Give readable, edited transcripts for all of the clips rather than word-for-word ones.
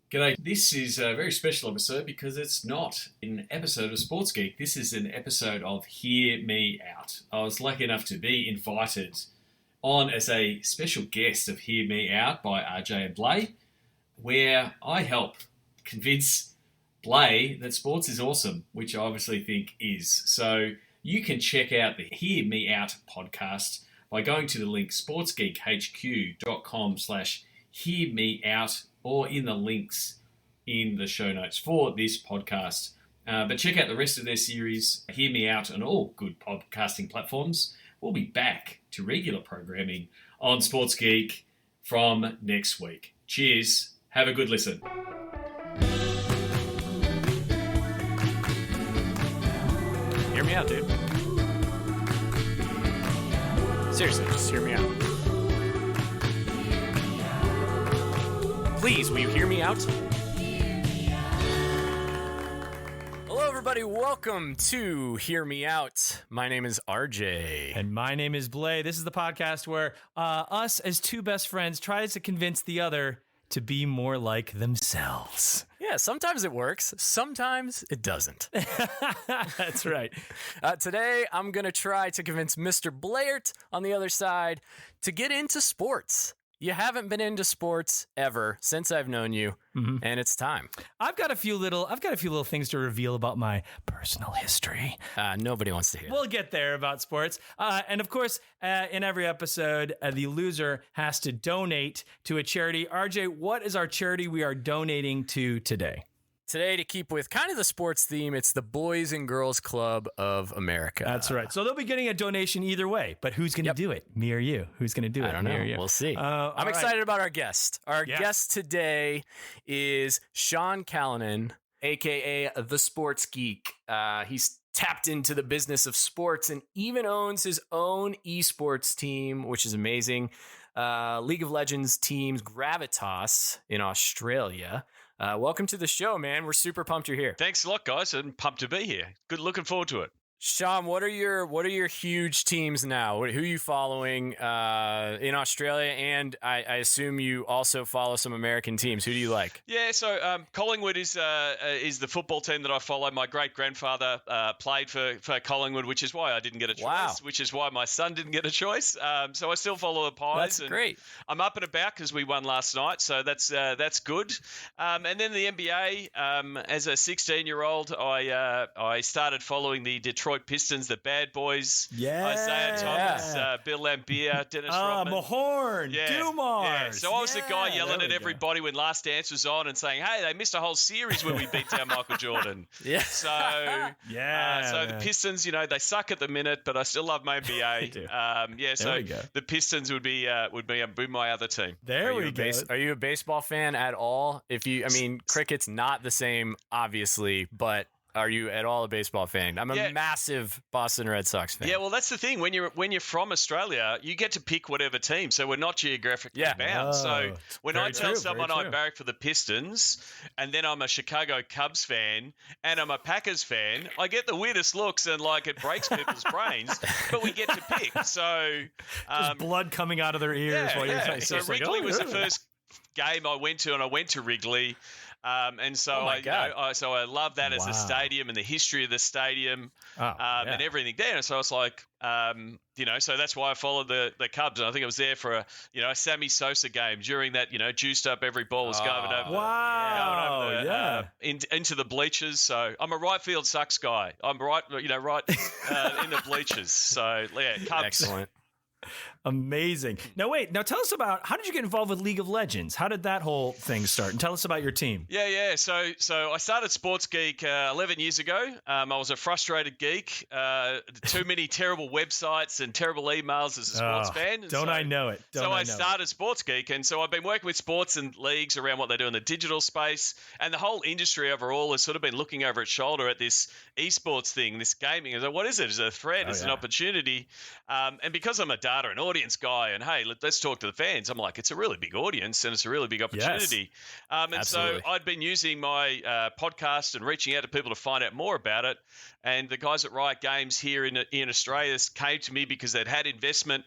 G'day. This is a very special episode because it's not an episode of Sports Geek. This is an episode of Hear Me Out. I was lucky enough to be invited on as a special guest of Hear Me Out by RJ and Bley, where I help convince Bley that sports is awesome, which I obviously think is. So you can check out the Hear Me Out podcast by going to the link sportsgeekhq.com/hearmeout or in the links in the show notes for this podcast. But check out the rest of their series, Hear Me Out, on all good podcasting platforms. We'll be back to regular programming on Sports Geek from next week. Cheers. Have a good listen. Hear me out, dude. Seriously, just hear me out. Please, will you hear me out? Hello, everybody. Welcome to Hear Me Out. My name is RJ. And my name is Bley. This is the podcast where us as two best friends tries to convince the other to be more like themselves. Yeah, sometimes it works. Sometimes it doesn't. That's right. Today, I'm going to try to convince Mr. Blair on the other side to get into sports. You haven't been into sports ever since I've known you, and it's time. I've got a few little things to reveal about my personal history. Nobody wants to hear. We'll get there about sports. And of course, in every episode, the loser has to donate to a charity. RJ, what is our charity we are donating to today? Today, to keep with kind of the sports theme, it's the Boys and Girls Club of America. That's right. So they'll be getting a donation either way, but who's going to do it? Me or you? Who's going to do it? I don't know. Me or you? We'll see. I'm right. excited about our guest. Our guest today is Sean Callanan, a.k.a. The Sports Geek. He's tapped into the business of sports and even owns his own esports team, which is amazing. League of Legends teams Gravitas in Australia. Welcome to the show, man. We're super pumped you're here. Thanks a lot, guys, and pumped to be here. Good, looking forward to it. Sean, what are your huge teams now? Who are you following in Australia? And I assume you also follow some American teams. Who do you like? Yeah, so Collingwood is the football team that I follow. My great grandfather played for Collingwood, which is why I didn't get a choice. Wow. Which is why my son didn't get a choice. So I still follow the Pies. That's great. I'm up and about because we won last night, so that's good. And then the NBA. As a 16-year-old, I started following the Detroit Pistons, the Bad Boys, Isaiah Thomas, Bill Laimbeer, Dennis Rodman. Mahorn, Dumars. Yeah. So I was the guy yelling at everybody when Last Dance was on and saying, hey, they missed a whole series when we beat down Michael Jordan. Yeah. So the Pistons, they suck at the minute, but I still love my NBA. So the Pistons would be my other team. There we go. Are you a baseball fan at all? Cricket's not the same, obviously, but are you at all a baseball fan? I'm a massive Boston Red Sox fan. Yeah, well, that's the thing. When you're from Australia, you get to pick whatever team. So we're not geographically bound. So when I tell someone I barrack for the Pistons, and then I'm a Chicago Cubs fan, and I'm a Packers fan, I get the weirdest looks, and it breaks people's brains. But we get to pick. So just blood coming out of their ears while you're saying. So Wrigley was the first game I went to, and I went to Wrigley. And so I love that as a stadium and the history of the stadium and everything there. And so I was like, so that's why I followed the Cubs. And I think I was there for a Sammy Sosa game during that, juiced up, every ball was going over, into the bleachers. So I'm a right field sucks guy. I'm right in the bleachers. So yeah, Cubs. Excellent. Amazing. Now tell us about, how did you get involved with League of Legends? How did that whole thing start? And tell us about your team. Yeah. So I started Sports Geek 11 years ago. I was a frustrated geek. Too many terrible websites and terrible emails as a sports fan. I know it. I started Sports Geek, and so I've been working with sports and leagues around what they do in the digital space, and the whole industry overall has sort of been looking over its shoulder at this esports thing, this gaming. And so what is it? Is it a threat? Is it an opportunity? And because I'm a data and audience guy, and hey, let's talk to the fans, I'm like, it's a really big audience and it's a really big opportunity. And Absolutely. so I'd been using my podcast and reaching out to people to find out more about it. And the guys at Riot Games here in Australia came to me because they'd had investment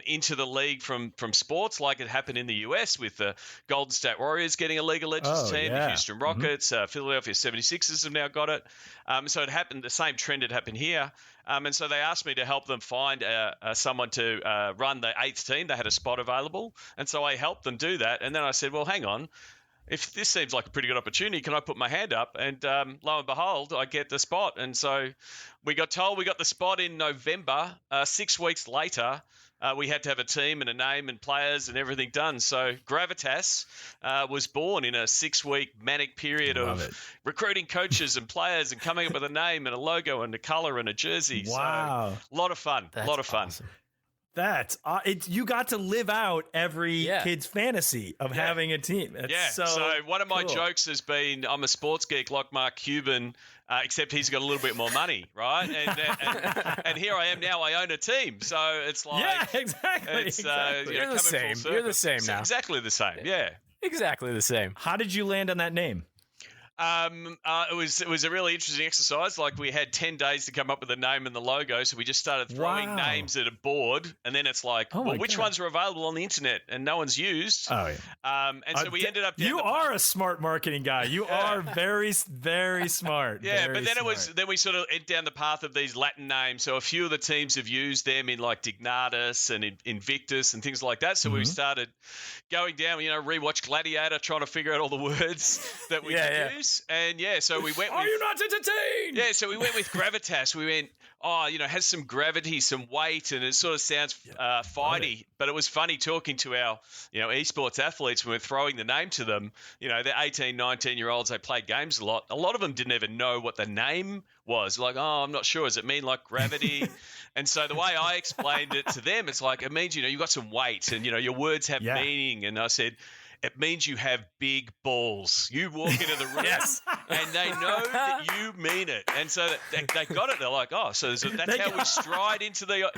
into the league from sports, like it happened in the US with the Golden State Warriors getting a League of Legends team, the Houston Rockets, Philadelphia 76ers have now got it. So it happened, the same trend had happened here. And so they asked me to help them find someone to run the 8th team. They had a spot available. And so I helped them do that. And then I said, well, hang on. If this seems like a pretty good opportunity, can I put my hand up? And lo and behold, I get the spot. And so we got told we got the spot in November. 6 weeks later, we had to have a team and a name and players and everything done. So Gravitas was born in a 6-week manic period of recruiting coaches and players and coming up with a name and a logo and a color and a jersey. Wow. So, a lot of fun. That's a lot of fun. Awesome. That's you got to live out every kid's fantasy of having a team. That's so one of my jokes has been I'm a sports geek like Mark Cuban, except he's got a little bit more money, right? And here I am now. I own a team, so it's like exactly. It's, You're the same. You're the same now. Exactly the same. Yeah. Exactly the same. How did you land on that name? It was a really interesting exercise. Like we had 10 days to come up with the name and the logo, so we just started throwing names at a board, and then it's like, which ones are available on the internet and no one's used? Oh yeah. And so we ended up. You are a smart marketing guy. You are very, very smart. Yeah, very but then smart. then we sort of went down the path of these Latin names. So a few of the teams have used them in like Dignatus and Invictus and things like that. So we started going down. Rewatch Gladiator, trying to figure out all the words that we could use. And so we went with. Are you not entertained? Yeah, so we went with Gravitas. We went, has some gravity, some weight, and it sort of sounds fighty. But it was funny talking to our, esports athletes when we were throwing the name to them. They're 18, 19-year-olds. They played games a lot. A lot of them didn't even know what the name was. Like, I'm not sure. Does it mean like gravity? And so the way I explained it to them, it's like, it means, you've got some weight and, your words have meaning. And I said, it means you have big balls. You walk into the room and they know that you mean it. And so they got it. They're like, so that's how we stride into the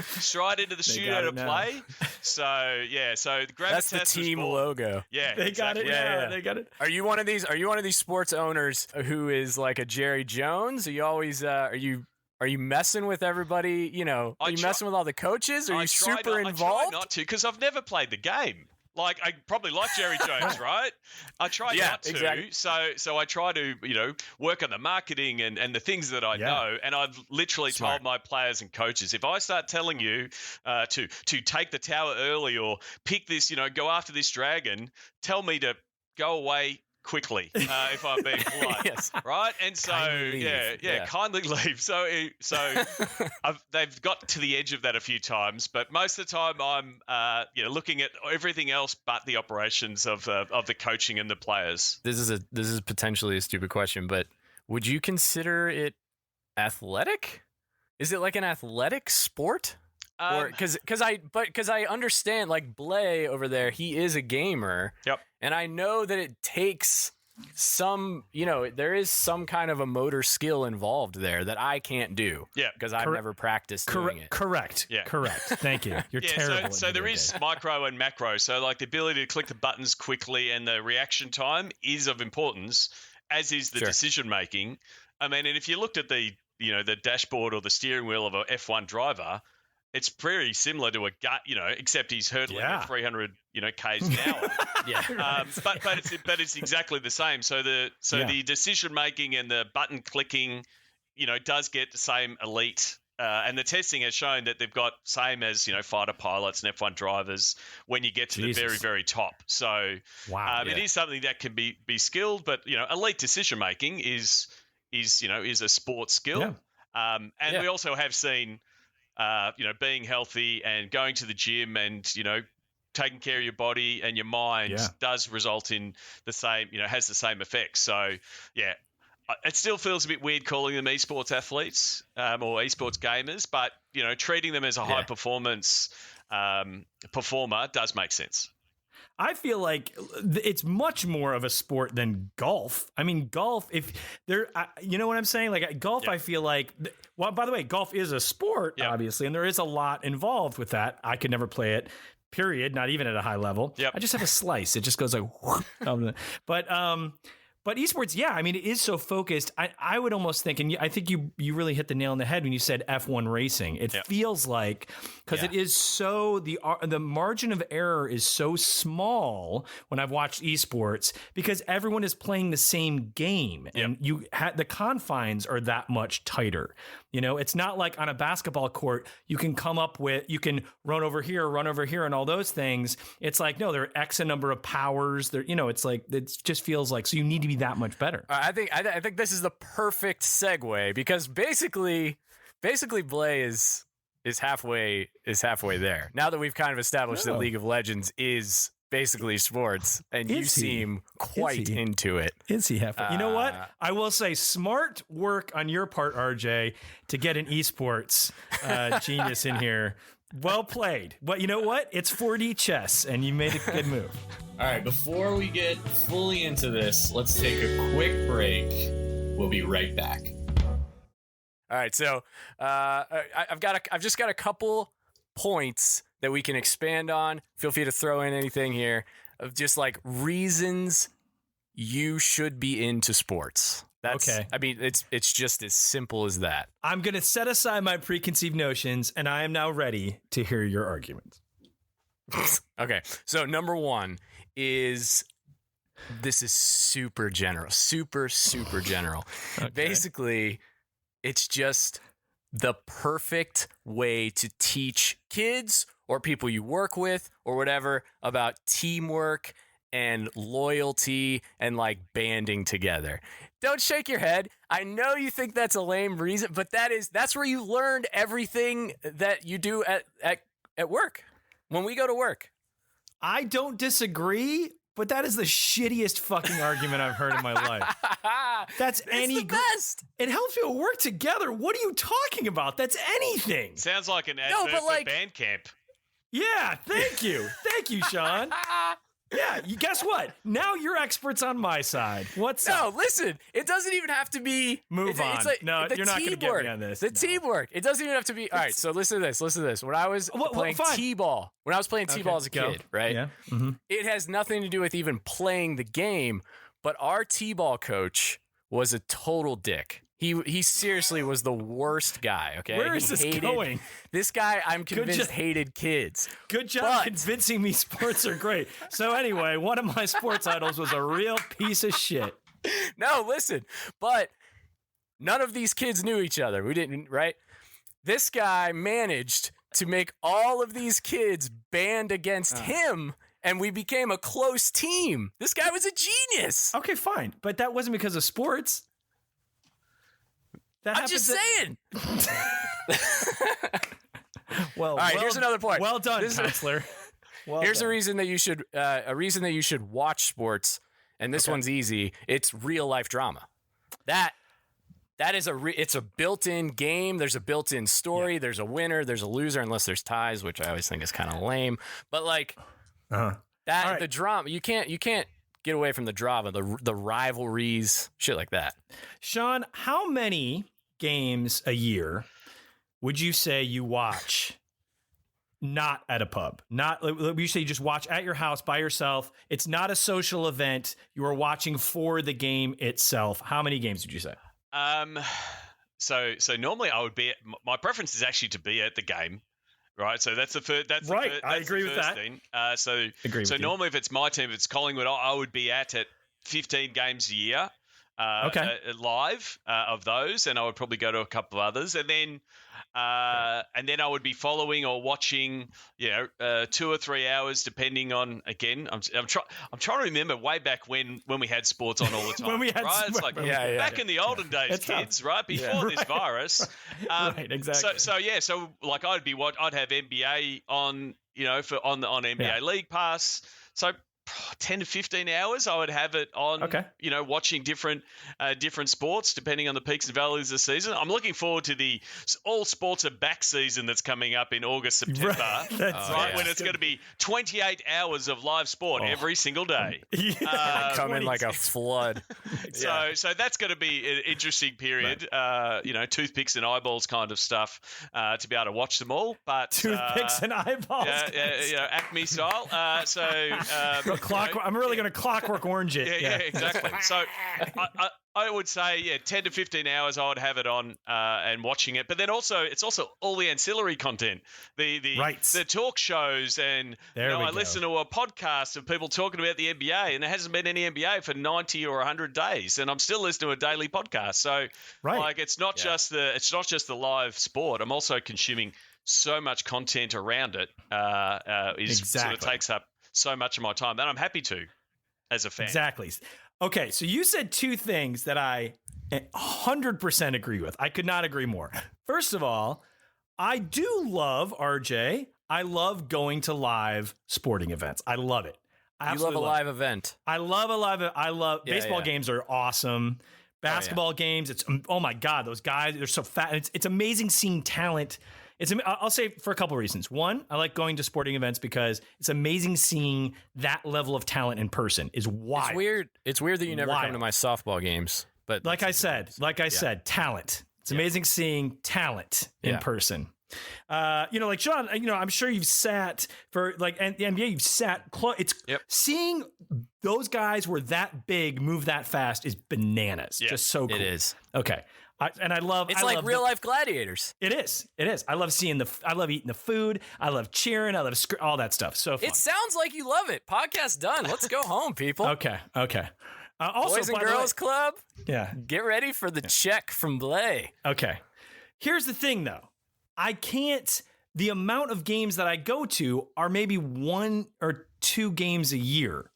studio to play. So, so the Gravitas that's the team logo. Yeah, they got it. Yeah, they got it. Are you one of these sports owners who is like a Jerry Jones? Are you always are you messing with everybody? Are you messing with all the coaches? Are you super involved? I try not to, because I've never played the game. Like, I probably like Jerry Jones, right? I try not to. Exactly. So I try to, work on the marketing and the things that I know. And I've literally told my players and coaches, if I start telling you to take the tower early or pick this, go after this dragon, tell me to go away quickly, if I'm being polite, right? And so, kindly leave. So they've got to the edge of that a few times, but most of the time I'm, looking at everything else but the operations of the coaching and the players. This is potentially a stupid question, but would you consider it athletic? Is it like an athletic sport? Or because I understand, like Bley over there, he is a gamer. Yep. And I know that it takes some, there is some kind of a motor skill involved there that I can't do. Yeah. Because I've never practiced doing it. Correct. Yeah. Correct. Thank you. You're terrible. So there is micro and macro. So like the ability to click the buttons quickly and the reaction time is of importance, as is the decision making. I mean, and if you looked at the dashboard or the steering wheel of a F1 driver, it's pretty similar to a gut, except he's hurdling at 300, k's an hour. But it's exactly the same. So the decision making and the button clicking, does get the same elite. And the testing has shown that they've got same as fighter pilots and F1 drivers when you get to the very, very top. So it is something that can be skilled, but elite decision making is a sports skill. Yeah. We also have seen. Being healthy and going to the gym and, taking care of your body and your mind does result in the same, has the same effects. So, it still feels a bit weird calling them esports athletes or esports gamers, but, treating them as a high performance performer does make sense. I feel like it's much more of a sport than golf. I mean, golf, if there, you know what I'm saying? Like golf, I feel like, well, by the way, golf is a sport, obviously, and there is a lot involved with that. I could never play it, period, not even at a high level. I just have a slice. It just goes like, But esports, yeah, I mean, it is so focused. I would almost think, and I think you really hit the nail on the head when you said F1 racing. It feels like, because it is so, the margin of error is so small when I've watched esports, because everyone is playing the same game, and the confines are that much tighter. It's not like on a basketball court, you can run over here and all those things. It's like, no, there are X a number of powers there. It's like, it just feels like, so you need to be that much better. I think this is the perfect segue, because basically Bley is halfway there. Now that we've kind of established that League of Legends is basically sports, and you seem quite into it. Is he halfway? You know what? I will say, smart work on your part, RJ, to get an esports genius in here. Well played. But you know what? It's 4D chess, and you made a good move. All right, before we get fully into this, let's take a quick break. We'll be right back. All right, so I've just got a couple points that we can expand on. Feel free to throw in anything here of just like reasons you should be into sports. That's okay. I mean, it's just as simple as that. I'm going to set aside my preconceived notions, and I am now ready to hear your arguments. Okay, so number one is, this is super general, super general. Okay. Basically, it's just the perfect way to teach kids or people you work with or whatever about teamwork and loyalty and like banding together. Don't shake your head. I know you think that's a lame reason, but that's where you learned everything that you do at work. When we go to work. I don't disagree, but that is the shittiest fucking argument I've heard in my life. That's the best. It helps people work together. What are you talking about? That's anything. Sounds like an advert for Bandcamp. Yeah, thank you. Thank you, Sean. Yeah, guess what? Now you're experts on my side. What's up? No, listen. It doesn't even have to be. Move on. Like, no, you're not going to get me on this. Teamwork. It doesn't even have to be. All right, so listen to this. When I was playing T-ball, as a kid, right? Yeah. Mm-hmm. It has nothing to do with even playing the game, but our T-ball coach was a total dick. He seriously was the worst guy, okay? Where is this going? This guy, I'm convinced, hated kids. Good job convincing me sports are great. So anyway, one of my sports idols was a real piece of shit. No, listen, but none of these kids knew each other. We didn't, right? This guy managed to make all of these kids band against him, and we became a close team. This guy was a genius. Okay, fine. But that wasn't because of sports. I'm just saying. Well, all right. Here's another point. Well done, counselor. Here's a reason that you should watch sports, and this one's easy. It's real life drama. That is it's a built-in game. There's a built-in story. Yeah. There's a winner. There's a loser, unless there's ties, which I always think is kind of lame. But like the drama, you can't get away from the drama, the rivalries, shit like that. Sean, how many games a year would you say you watch not at a pub? Not, you say you just watch at your house by yourself. It's not a social event. You are watching for the game itself. How many games would you say? So normally I would be my preference is actually to be at the game. Right, so that's the first. That's right. That's I agree with that. Thing. So normally, if it's my team, if it's Collingwood, I would be at 15 games a year, live of those, and I would probably go to a couple of others, and then I would be following or watching, 2 or 3 hours, depending on. Again, I'm trying to remember way back when we had sports on all the time. When we had right, it's like back in the olden days, it's kids, tough. right before this virus. Right, exactly. So like I'd have NBA on, on NBA League Pass. So 10 to 15 hours I would have it on, watching different sports depending on the peaks and valleys of the season. I'm looking forward to the all sports are back season that's coming up in August, September, when it's going to be 28 hours of live sport every single day. Come in like a flood. So that's going to be an interesting period, toothpicks and eyeballs kind of stuff to be able to watch them all. But toothpicks and eyeballs. Acme style. I'm really going to clockwork orange it. Yeah, exactly. So I would say, 10 to 15 hours I would have it on and watching it. But then it's also all the ancillary content, the talk shows, and I listen to a podcast of people talking about the NBA, and there hasn't been any NBA for 90 or 100 days, and I'm still listening to a daily podcast. So it's not just the live sport. I'm also consuming so much content around it. Sort of takes up so much of my time, and I'm happy to as a fan. Exactly. Okay, so you said two things that I 100% agree with. I could not agree more. First of all, I do love, RJ, I love going to live sporting events. I love it. You love a live event. I love baseball games are awesome. Basketball games, oh my God, those guys, they're so fat. It's amazing seeing talent. I'll say for a couple of reasons. One, I like going to sporting events because it's amazing seeing that level of talent in person is wild. It's weird that you never come to my softball games. But like I said, talent. It's amazing seeing talent in person. Like Sean, I'm sure you've sat for the NBA. You've sat close. Seeing those guys who are that big move that fast is bananas. Just so cool. It is. Okay. I love like real life gladiators. It is. I love I love eating the food. I love cheering. I love all that stuff. So fun. It sounds like you love it. Podcast done. Let's go home, people. Okay. Also, Boys and Girls Club. Yeah. Get ready for the check from Bley. Okay. Here's the thing, though. I can't. The amount of games that I go to are maybe 1 or 2 games a year.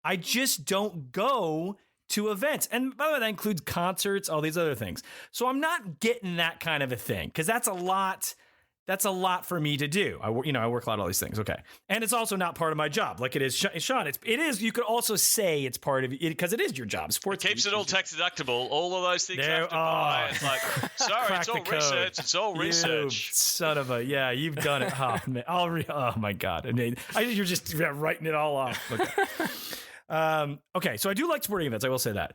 I just don't go to events. And by the way, that includes concerts, all these other things. So I'm not getting that kind of a thing because that's a lot for me to do. I work a lot of all these things. Okay. And it's also not part of my job like it is, Sean. It is, you could also say it's part of it because it is your job. Sports keeps it all tax deductible. All of those things have to buy. It's like, sorry, it's all research. It's all research. You son of a, you've done it. Oh, man. Oh my God. I mean, you're just writing it all off. Okay. Okay, so I do like sporting events. I will say that.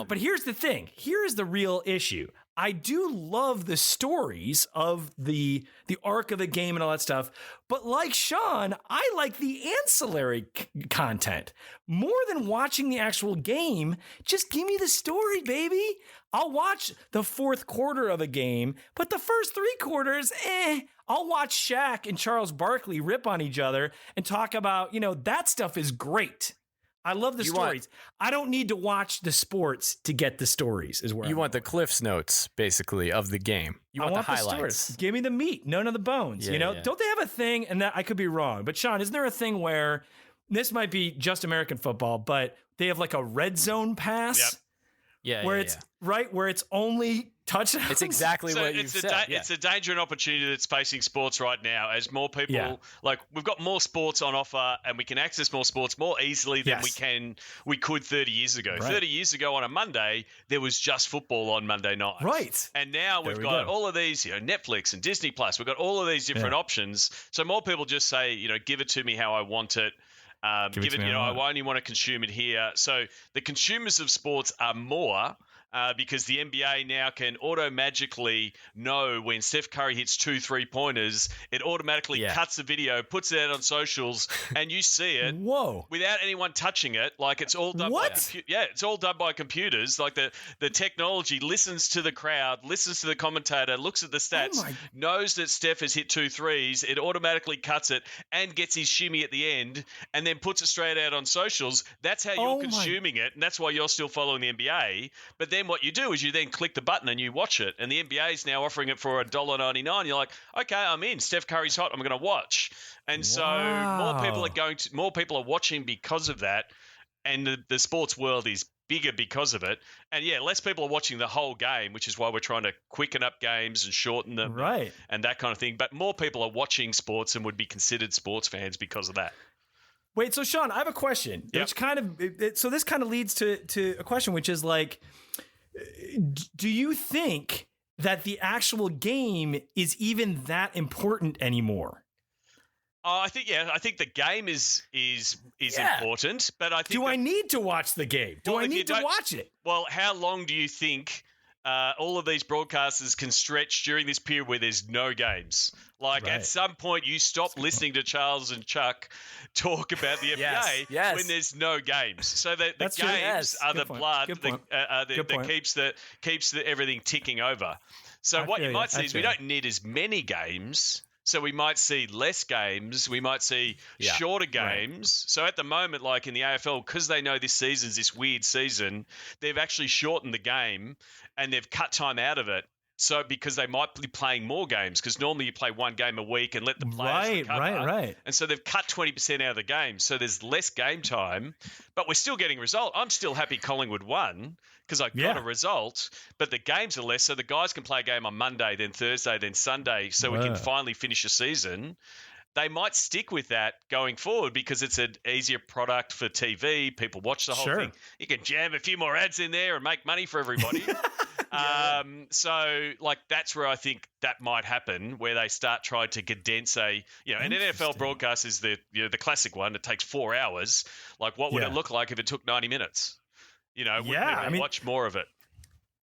But here's the thing. Here is the real issue. I do love the stories of the arc of a game and all that stuff. But like Sean, I like the ancillary content more than watching the actual game. Just give me the story, baby. I'll watch the fourth quarter of a game, but the first 3 quarters, I'll watch Shaq and Charles Barkley rip on each other and talk about, that stuff is great. I love the stories. I don't need to watch the sports to get the stories. Is where you want the Cliff's Notes, basically, of the game. You want the highlights. Give me the meat, none of the bones. Don't they have a thing? And that I could be wrong, but Sean, isn't there a thing where this might be just American football, but they have like a red zone pass? Yep. Where it's only touchdowns. It's exactly what you said. It's a danger and opportunity that's facing sports right now as more people we've got more sports on offer and we can access more sports more easily than we could 30 years ago. Right. 30 years ago on a Monday, there was just football on Monday night. Right. And now we've got all of these, Netflix and Disney Plus. We've got all of these different options. So more people just say, give it to me how I want it. I only want to consume it here. So the consumers of sports are more because the NBA now can auto-magically know when Steph Curry hits 2 3-pointers. It automatically cuts the video, puts it out on socials, and you see it without anyone touching it. Like it's all done it's all done by computers. Like the technology listens to the crowd, listens to the commentator, looks at the stats, knows that Steph has hit 2 threes. It automatically cuts it and gets his shimmy at the end and then puts it straight out on socials. That's how you're consuming it, and that's why you're still following the NBA. But then what you do is you then click the button and you watch it, and the NBA is now offering it for $1.99. You're like, okay, I'm in. Steph Curry's hot. I'm going to watch, and so more people are watching because of that, and the sports world is bigger because of it. And less people are watching the whole game, which is why we're trying to quicken up games and shorten them, and that kind of thing. But more people are watching sports and would be considered sports fans because of that. Wait, so Sean, I have a question. Which this kind of leads to a question, which is like, do you think that the actual game is even that important anymore? I think the game is important, but I think I need to watch the game? Do I need to watch it? Well, how long do you think all of these broadcasters can stretch during this period where there's no games. Like at some point, you stop listening to Charles and Chuck talk about the NBA when there's no games. So the games are the blood that keeps everything ticking over. So what you might see is we don't need as many games. So we might see less games. We might see shorter games. Right. So at the moment, like in the AFL, because they know this season's this weird season, they've actually shortened the game and they've cut time out of it. So because they might be playing more games, because normally you play one game a week and let the players recover. Right. And so they've cut 20% out of the game. So there's less game time, but we're still getting a result. I'm still happy Collingwood won because I got a result, but the games are less. So the guys can play a game on Monday, then Thursday, then Sunday, so we can finally finish a season. They might stick with that going forward because it's an easier product for TV. People watch the whole thing. You can jam a few more ads in there and make money for everybody. So like that's where I think that might happen, where they start trying to condense an NFL broadcast is the classic one. It takes 4 hours. Like what would it look like if it took 90 minutes? Watch more of it.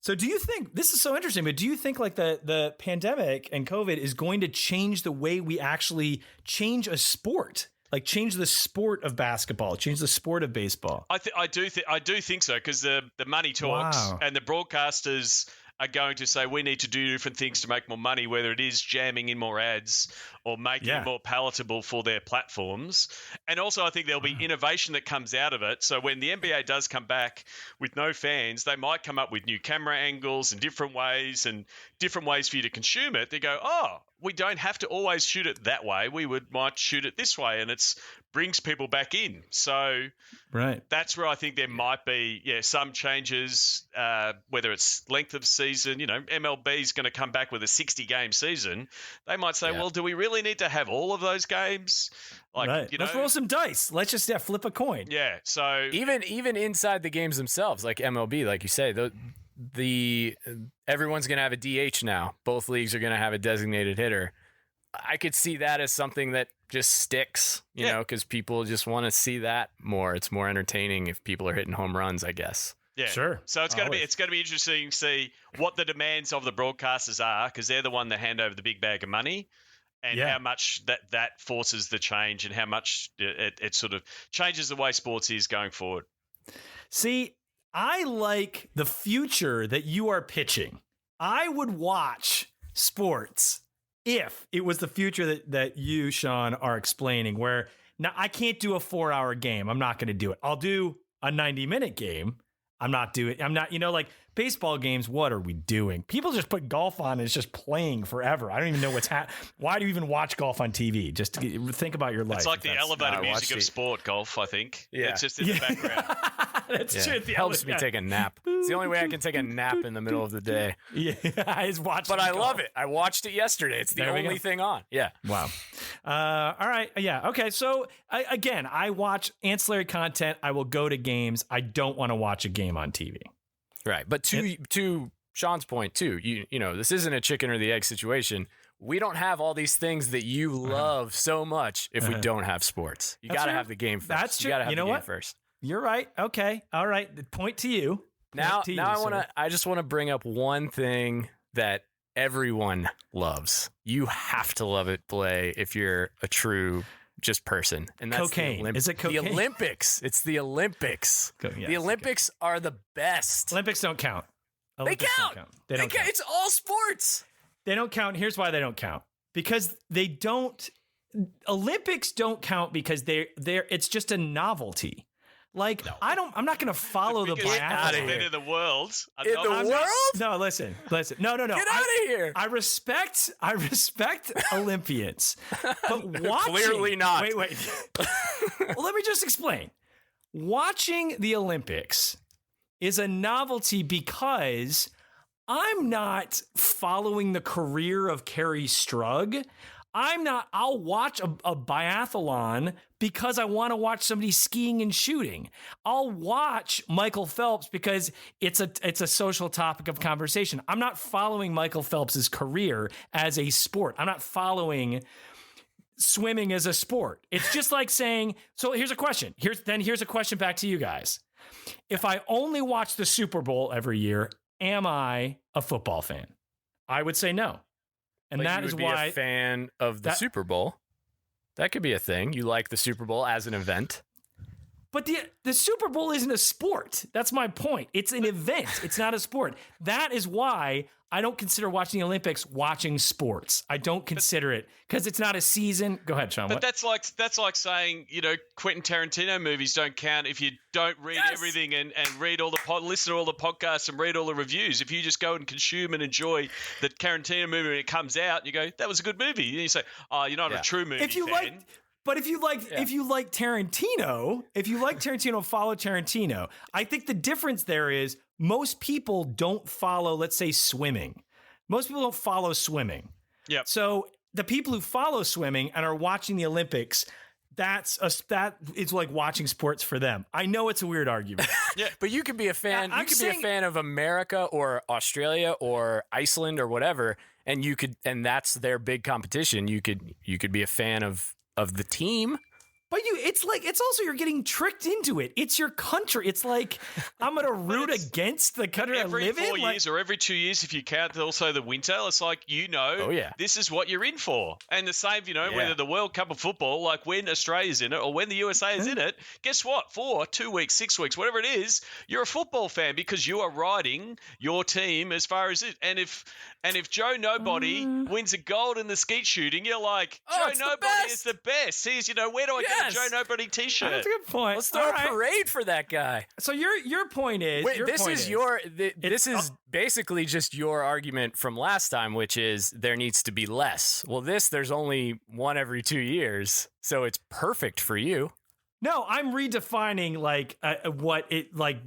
So do you think, this is so interesting, but do you think like the pandemic and COVID is going to change the way we actually change a sport? Like change the sport of basketball, change the sport of baseball? I do think so, because the money talks and the broadcasters are going to say we need to do different things to make more money, whether it is jamming in more ads or making it more palatable for their platforms. And also I think there'll be innovation that comes out of it. So when the NBA does come back with no fans, they might come up with new camera angles and different ways for you to consume it. They go, we don't have to always shoot it that way. We might shoot it this way, and it's brings people back in. So that's where I think there might be some changes, whether it's length of season. MLB is going to come back with a 60-game season. They might say, well, do we really need to have all of those games? Let's roll some dice. Let's just flip a coin. Yeah. So even inside the games themselves, like MLB, like you say, everyone's going to have a DH now. Both leagues are going to have a designated hitter. I could see that as something that just sticks, you know, because people just want to see that more. It's more entertaining if people are hitting home runs, I guess. Yeah, sure. So it's going to be interesting to see what the demands of the broadcasters are, because they're the one that hand over the big bag of money, and how much that forces the change, and how much it sort of changes the way sports is going forward. See, I like the future that you are pitching. I would watch sports if it was the future that you, Sean, are explaining, where now I can't do a 4-hour game. I'm not going to do it. I'll do a 90-minute game. I'm not, like baseball games. What are we doing? People just put golf on and it's just playing forever. I don't even know what's happening. Why do you even watch golf on TV? Just think about your life. It's like the elevator music of sport golf, I think. Yeah. It's just in the background. That's true. It helps me take a nap. It's the only way I can take a nap in the middle of the day. Yeah, I just watch. But I love it. I watched it yesterday. It's the only thing on. Yeah. Wow. All right. Yeah. Okay. So I watch ancillary content. I will go to games. I don't want to watch a game on TV. Right. But to Sean's point too, you know, this isn't a chicken or the egg situation. We don't have all these things that you love so much if we don't have sports. You got to have the game first. That's true. You got to have the game first. You're right. Okay. All right. Point to you. I just want to bring up one thing that everyone loves. You have to love it, Bley, if you're a true just person. And that's cocaine. Is it cocaine? The Olympics. It's the Olympics. The Olympics are the best. Olympics don't count. They count. They don't count. It's all sports. They don't count. Here's why they don't count. Because they don't. Olympics don't count because it's just a novelty. Like, no. I'm not going to follow the biathlon. Event in the world. In the world? No, listen. No. Get out of here. I respect Olympians. But watching. Clearly not. Wait. Well, let me just explain. Watching the Olympics is a novelty because I'm not following the career of Carrie Strug. I'll watch a biathlon because I want to watch somebody skiing and shooting. I'll watch Michael Phelps because it's a social topic of conversation. I'm not following Michael Phelps's career as a sport. I'm not following swimming as a sport. It's just like saying, so here's a question. Here's a question back to you guys. If I only watch the Super Bowl every year, am I a football fan? I would say no. And that is why a fan of the Super Bowl. That could be a thing. You like the Super Bowl as an event. But the Super Bowl isn't a sport. That's my point. It's an event. It's not a sport. That is why I don't consider watching the Olympics watching sports. I don't consider it because it's not a season. Go ahead, Sean. But that's like saying, Quentin Tarantino movies don't count if you don't read everything and read all listen to all the podcasts and read all the reviews. If you just go and consume and enjoy the Tarantino movie when it comes out, you go, that was a good movie. And you say, oh, you're not a true movie fan. But if you like Tarantino, follow Tarantino. I think the difference there is most people don't follow, let's say, swimming. Most people don't follow swimming. Yeah. So the people who follow swimming and are watching the Olympics, that is like watching sports for them. I know it's a weird argument. Yeah, but you could be a fan. You could be a fan of America or Australia or Iceland or whatever, and that's their big competition. You could be a fan of the team. But it's also you're getting tricked into it. It's your country. It's like I'm going to root against the country I live in. Every 4 years or every 2 years, if you count also the winter, it's like, this is what you're in for. And the same, whether the World Cup of football, like when Australia's in it or when the USA is in it, guess what? For 2 weeks, 6 weeks, whatever it is, you're a football fan because you are riding your team as far as it. And if Joe Nobody wins a gold in the skeet shooting, you're like, Joe Nobody is the best. He's, where do I get a Joe Nobody t-shirt? That's a good point. Let's throw a parade for that guy. So your point is... Wait, this is basically just your argument from last time, which is there needs to be less. Well, there's only one every 2 years, so it's perfect for you. No, I'm redefining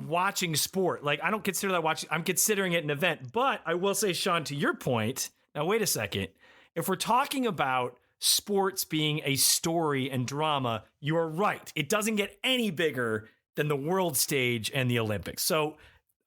watching sport. Like I don't consider that watching. I'm considering it an event. But I will say, Sean, to your point. Now, wait a second. If we're talking about sports being a story and drama, you are right. It doesn't get any bigger than the world stage and the Olympics. So,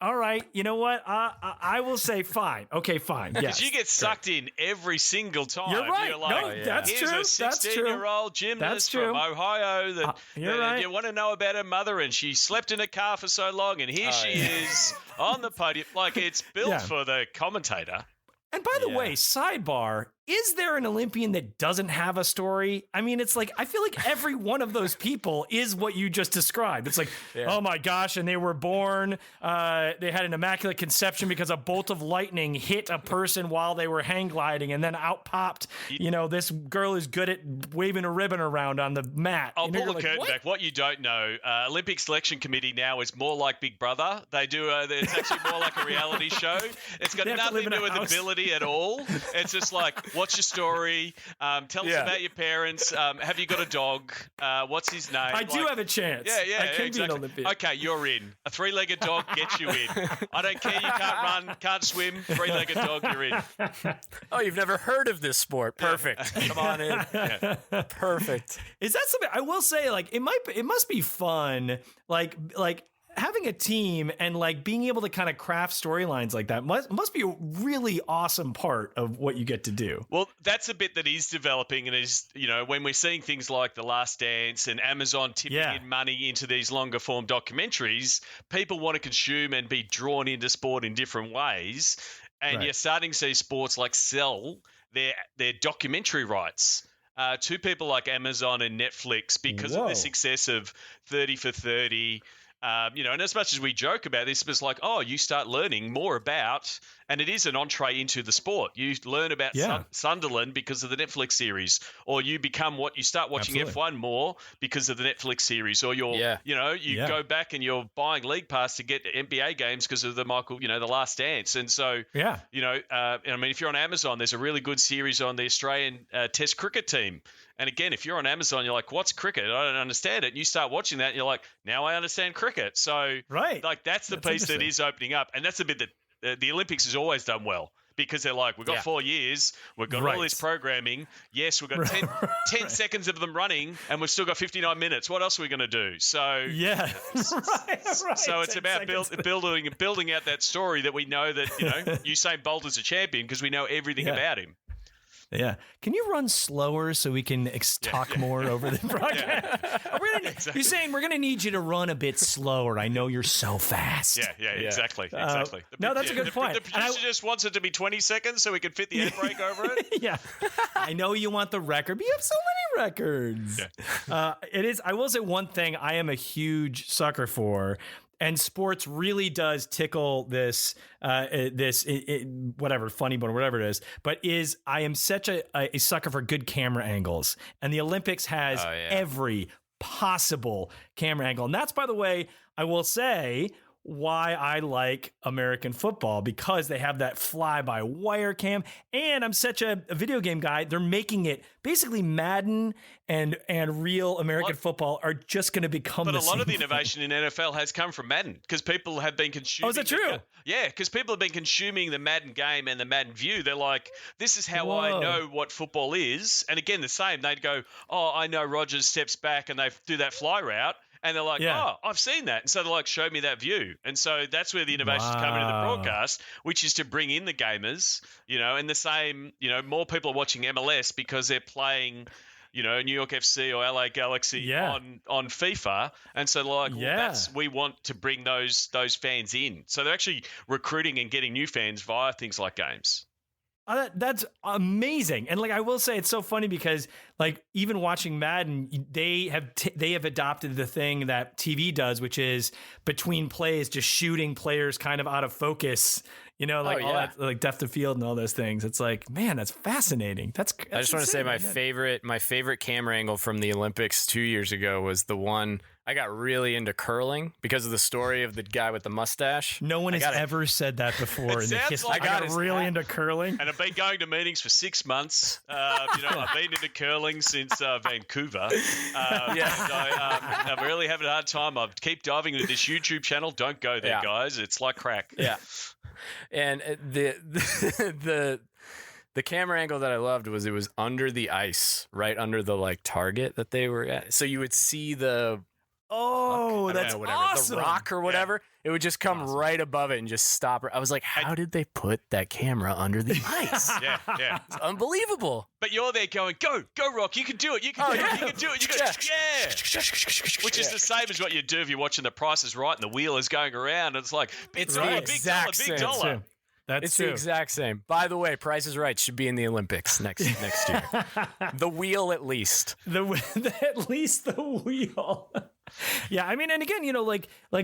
all right, you know what? I will say fine. Okay, fine. Yes, because you get sucked in every single time. You're right. You're like, that's here's true. a 16-year-old gymnast from Ohio that you want to know about her mother, and she slept in a car for so long, and here she is on the podium. Like, it's built for the commentator. And by the way, sidebar, is there an Olympian that doesn't have a story? I mean, it's like, I feel like every one of those people is what you just described. It's like, oh my gosh, and they were born, they had an immaculate conception because a bolt of lightning hit a person while they were hang gliding, and then out popped, this girl is good at waving a ribbon around on the mat. I'll pull the curtain back. What you don't know, Olympic Selection Committee now is more like Big Brother. They do, it's actually more like a reality show. It's got nothing to do with ability at all. It's just like, what's your story? Tell us about your parents. Have you got a dog? What's his name? I do have a chance. Yeah, I can be an Olympian. Okay, you're in. A three-legged dog gets you in. I don't care. You can't run, can't swim. Three-legged dog, you're in. Oh, you've never heard of this sport? Perfect. Come on in. Perfect. Is that something? I will say, like, it must be fun. Like having a team and like being able to kind of craft storylines like that must be a really awesome part of what you get to do. Well, that's a bit that is developing, and is, when we're seeing things like The Last Dance and Amazon tipping in money into these longer form documentaries, people want to consume and be drawn into sport in different ways. And you're starting to see sports like sell their documentary rights to people like Amazon and Netflix because of the success of 30 for 30. And as much as we joke about this, it's like, you start learning more about, and it is an entree into the sport. You learn about Sunderland because of the Netflix series, or you become you start watching F1 more because of the Netflix series, or you go back and you're buying League Pass to get NBA games because of the The Last Dance. And so, if you're on Amazon, there's a really good series on the Australian Test cricket team. And again, if you're on Amazon, you're like, what's cricket? I don't understand it. And you start watching that and you're like, now I understand cricket. So that's the piece that is opening up. And that's the bit that the Olympics has always done well, because they're like, we've got 4 years, we've got all this programming. Yes, we've got 10 seconds of them running, and we've still got 59 minutes. What else are we going to do? So So it's about building out that story that we know that, Usain Bolt is a champion because we know everything about him. Yeah. Can you run slower so we can talk more over the broadcast? Exactly. You're saying we're going to need you to run a bit slower. I know you're so fast. Yeah, exactly. No, that's a good point. The producer just wants it to be 20 seconds so we can fit the ad break over it. Yeah. I know you want the record, but you have so many records. Yeah. It is. I will say one thing I am a huge sucker for. And sports really does tickle this, whatever, funny bone or whatever it is. But I am such a sucker for good camera angles. And the Olympics has every possible camera angle. And that's, by the way, I will say, why I like American football, because they have that fly-by-wire cam. And I'm such a video game guy. They're making it basically Madden and real American football are just going to become the same. But a lot of the innovation in NFL has come from Madden, because people have been consuming. Oh, is that true? Yeah, because people have been consuming the Madden game and the Madden view. They're like, this is how I know what football is. And again, the same. They'd go, I know Rodgers steps back and they do that fly route. And they're like, I've seen that. And so they're like, show me that view. And so that's where the innovations come into the broadcast, which is to bring in the gamers, and the same, more people are watching MLS because they're playing, New York FC or LA Galaxy on FIFA. And so they're like, we want to bring those fans in. So they're actually recruiting and getting new fans via things like games. That's amazing. And I will say, it's so funny because even watching Madden, they have adopted the thing that TV does, which is between plays, just shooting players kind of out of focus, all that, depth of field and all those things. It's man, that's fascinating. That's I just want to say my favorite camera angle from the Olympics 2 years ago was the one. I got really into curling because of the story of the guy with the mustache. No one has ever said that before in the history. I got really into curling. And I've been going to meetings for 6 months. I've been into curling since Vancouver. I really having a hard time. I keep diving into this YouTube channel. Don't go there, guys. It's like crack. Yeah. And the camera angle that I loved was it was under the ice, right under the target that they were at. So you would see the that's awesome. The rock or whatever. Yeah. It would just come right above it and just stop. I was like, how did they put that camera under the ice? Yeah. It's unbelievable. But you're there going, go, Rock, you can do it. You can do it. You can do it. You can Which is the same as what you do if you're watching The Price is Right and the wheel is going around. And it's like, big dollar. It's the exact same. By the way, Price is Right should be in the Olympics next year. The wheel, at least. At least the wheel. Yeah, I mean, and again,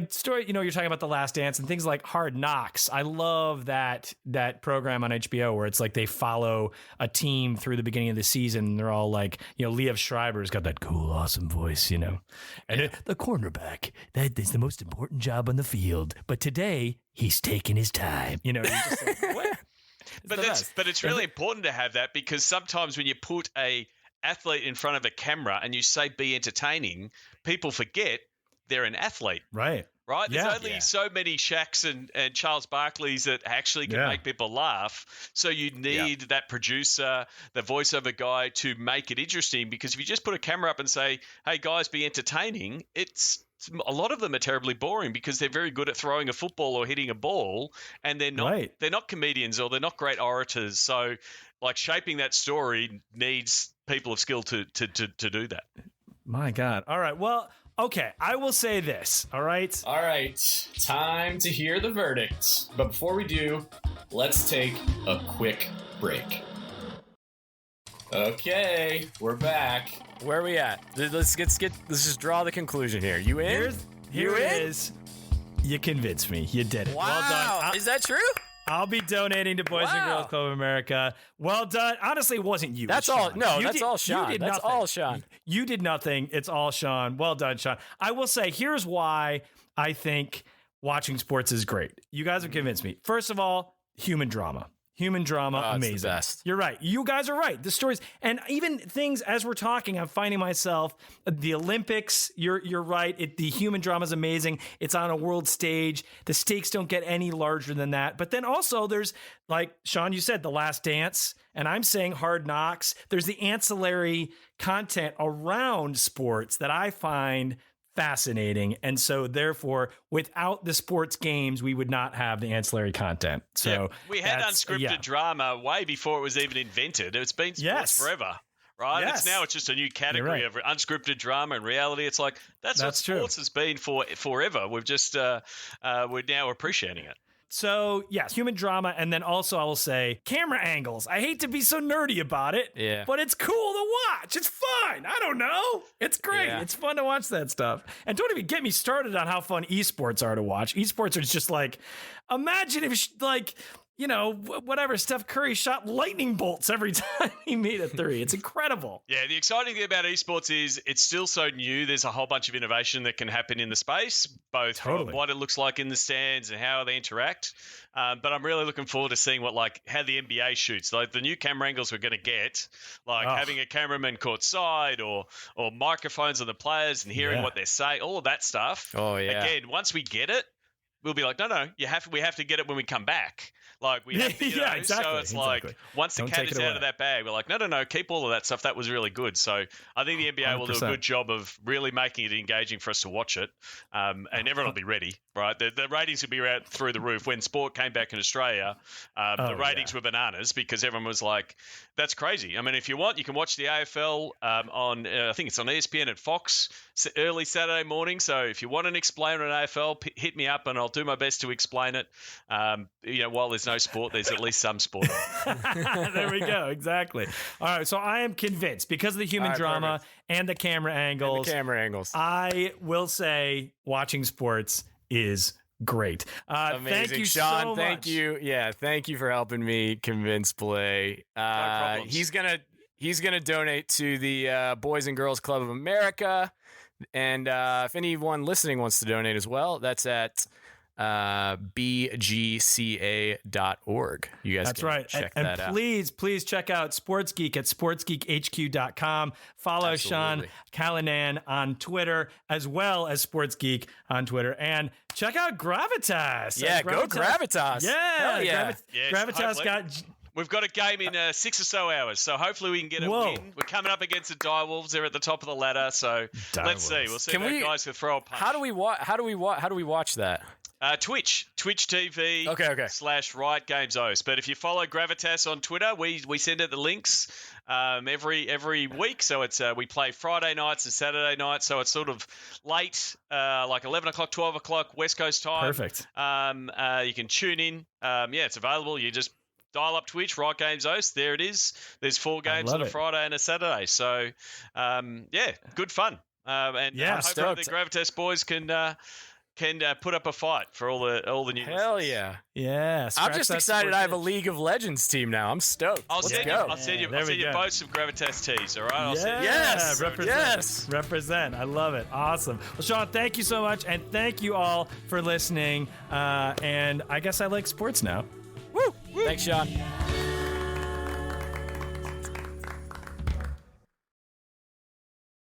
story, you're talking about The Last Dance and things like Hard Knocks. I love that program on HBO where it's they follow a team through the beginning of the season. They're all Liev Schreiber's got that cool, awesome voice, and the cornerback, that is the most important job on the field. But today, he's taking his time. You're just what? But it's really important to have that, because sometimes when you put a athlete in front of a camera and you say be entertaining, people forget they're an athlete. Right. There's only so many Shaqs and Charles Barkleys that actually can make people laugh. So you need that producer, the voiceover guy, to make it interesting, because if you just put a camera up and say, hey guys, be entertaining, a lot of them are terribly boring because they're very good at throwing a football or hitting a ball, and they're not comedians or they're not great orators. So shaping that story needs people of skill to do that. My God. All right. Well, okay. I will say this. All right. All right. Time to hear the verdict. But before we do, let's take a quick break. Okay. We're back. Where are we at? Let's just draw the conclusion here. You in? Here it is. You convinced me. You did it. Wow. Well done. Is that true? I'll be donating to Boys and Girls Club of America. Well done. Honestly, it wasn't you. That's all. No, that's all Sean. That's all Sean. You did nothing. It's all Sean. Well done, Sean. I will say, here's why I think watching sports is great. You guys have convinced me. First of all, human drama. Amazing. It's the best. You're right. You guys are right. The stories, and even things as we're talking, I'm finding myself, the Olympics, you're right. The human drama is amazing. It's on a world stage. The stakes don't get any larger than that. But then also there's, like Sean, you said, The Last Dance, and I'm saying Hard Knocks. There's the ancillary content around sports that I find fascinating. And so therefore, without the sports games, we would not have the ancillary content. So we had unscripted drama way before it was even invented. It's been sports forever. Right? Yes. It's just a new category of unscripted drama and reality. It's like that's what sports has been for forever. We've just we're now appreciating it. So, yes, human drama. And then also I will say camera angles. I hate to be so nerdy about it, but it's cool to watch. It's fun. I don't know. It's great. Yeah. It's fun to watch that stuff. And don't even get me started on how fun esports are to watch. Esports are just like, imagine if whatever, Steph Curry shot lightning bolts every time he made a three. It's incredible. Yeah, the exciting thing about esports is it's still so new. There's a whole bunch of innovation that can happen in the space, both from what it looks like in the stands and how they interact. But I'm really looking forward to seeing how the NBA shoots. Like the new camera angles we're going to get, having a cameraman courtside or microphones on the players and hearing what they're saying, all of that stuff. Oh, yeah. Again, once we get it, we'll be like, no, we have to get it when we come back. Like we have to, exactly. So it's like once the cat is out of that bag, we're like, no, keep all of that stuff. That was really good. So I think the NBA 100%. Will do a good job of really making it engaging for us to watch it, and everyone will be ready, right? The ratings will be out through the roof. When sport came back in Australia, the ratings were bananas because everyone was like, that's crazy. I mean, if you want, you can watch the AFL on, I think it's on ESPN at Fox early Saturday morning. So if you want an explainer on AFL, hit me up and I'll do my best to explain it. While there's no sport, there's at least some sport. There we go. Exactly. All right. So I am convinced because of the human drama and the camera angles. I will say watching sports is great. Amazing. Thank you, Sean. So much. Thank you. Yeah. Thank you for helping me convince Bley. No problems. He's gonna donate to the Boys and Girls Club of America. And if anyone listening wants to donate as well, that's at bgca.org. You guys can check that out. And please check out Sports Geek at sportsgeekhq.com. Follow Sean Callanan on Twitter as well as Sports Geek on Twitter. And check out Gravitas. Yeah, go Gravitas. Yeah. Hell yeah. Gravitas got... We've got a game in 6 or so hours, so hopefully we can get a win. We're coming up against the Direwolves. They're at the top of the ladder, so let's see. We'll see if our guys can throw a punch. How do we watch that? Twitch TV / Riot Games Host. But if you follow Gravitas on Twitter, we send out the links every week. So it's we play Friday nights and Saturday nights. So it's sort of late, like 11 o'clock, 12 o'clock West Coast time. Perfect. You can tune in. It's available. You just dial up Twitch, Riot Games Host. There it is. There's 4 games on a Friday and a Saturday. So good fun. And hopefully the Gravitas boys can put up a fight for all the new Hell listeners. Yeah. I'm just excited I have a League of Legends team now. I'm stoked. I'll send you both some Gravitas tees, all right? Yes. Represent. I love it. Awesome. Well, Sean, thank you so much. And thank you all for listening. And I guess I like sports now. Woo! Thanks, Sean.